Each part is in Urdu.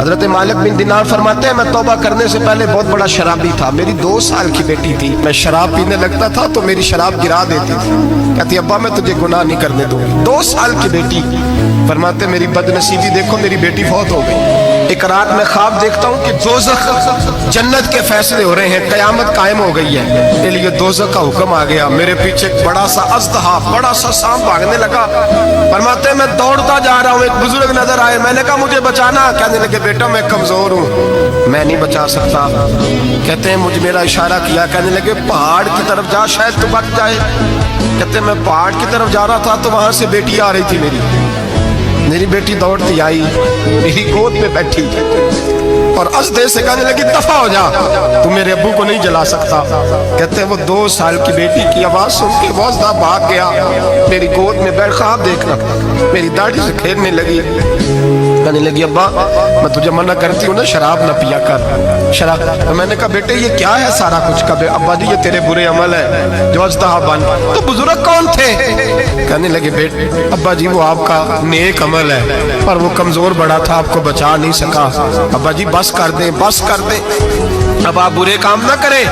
حضرت مالک بن دینار فرماتے ہیں میں توبہ کرنے سے پہلے بہت بڑا شرابی تھا، میری 2 سال کی بیٹی تھی، میں شراب پینے لگتا تھا تو میری شراب گرا دیتی تھی، کہتی ابا میں تجھے گناہ نہیں کرنے دوں گی۔ 2 سال کی بیٹی، فرماتے میری بد نصیبی دیکھو میری بیٹی فوت ہو گئی۔ ایک رات میں خواب دیکھتا ہوں کہ دوزخ جنت کے فیصلے ہو رہے ہیں، قیامت قائم ہو گئی ہے، اس لیے دوزخ کا حکم آ گیا، میرے پیچھے ایک بڑا سا اژدہا، بڑا سا سانپ بھاگنے لگا۔ فرماتے ہیں میں دوڑتا جا رہا ہوں، ایک بزرگ نظر آئے، میں نے کہا مجھے بچانا، کہنے لگے بیٹا میں کمزور ہوں، میں نہیں بچا سکتا۔ کہتے ہیں مجھے میرا اشارہ کیا، کہنے لگے پہاڑ کی طرف جا شاید تو بچ جائے۔ کہتے ہیں میں پہاڑ کی طرف جا رہا تھا تو وہاں سے بیٹی آ رہی تھی، میری بیٹی دوڑتی آئی، میری گود میں بیٹھی اور اژدہے سے کہنے لگی دفع ہو جا، تو میرے ابو کو نہیں جلا سکتا۔ کہتے ہیں وہ 2 سال کی بیٹی کی آواز سن کے وہ اژدہا بھاگ گیا، میری گود میں بیٹھ خواب دیکھنا، میری داڑھی سے کھیلنے لگی، کہنے لگی ابا میں تجھے منع کرتی ہوں نا شراب نہ پیا کر شراب۔ میں نے کہا بیٹے یہ کیا ہے سارا کچھ؟ کبھی ابا جی یہ تیرے برے عمل ہے جو اژدہا بن۔ تو بزرگ کون تھے؟ کہنے لگے بیٹے ابا جی وہ آپ کا نیک عمل ہے پر وہ کمزور بڑا تھا، آپ کو بچا نہیں سکا، ابا جی بس کر دیں بس کر دیں، اب آپ برے کام نہ کریں،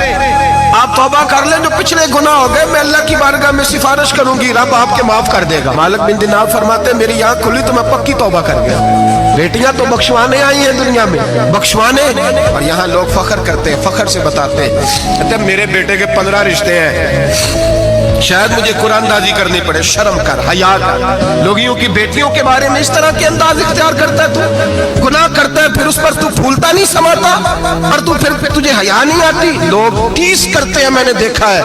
آپ توبہ کر لیں، جو پچھلے گناہ ہو گئے میں اللہ کی بارگاہ میں سفارش کروں گی، رب آپ کے معاف کر دے گا۔ مالک بن دینار فرماتے ہیں میری آنکھ کھلی تو میں پکی توبہ کر گیا۔ بیٹیاں تو بخشوانے آئی ہیں دنیا میں، بخشوانے، اور یہاں لوگ فخر کرتے ہیں، فخر سے بتاتے ہیں، کہتے ہیں میرے بیٹے کے 15 رشتے ہیں، شاید مجھے قرآن دازی کرنی پڑے، شرم کر، حیا کر، لوگیوں کی بیٹیوں کے بارے میں اس طرح کے انداز اختیار کرتا ہے، تو گناہ کرتا ہے پھر اس پر تو پھولتا نہیں سماتا، اور تو پھر تجھے حیا نہیں آتی۔ لوگ ٹیس کرتے ہیں، میں نے دیکھا ہے،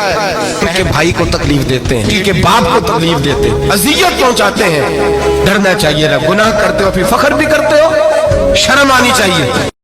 ان کے بھائی کو تکلیف دیتے ہیں، ان کے باپ کو تکلیف دیتے ہیں، اذیت پہنچاتے ہیں۔ ڈرنا چاہیے، گناہ کرتے ہو پھر فخر بھی کرتے ہو، شرم آنی چاہیے۔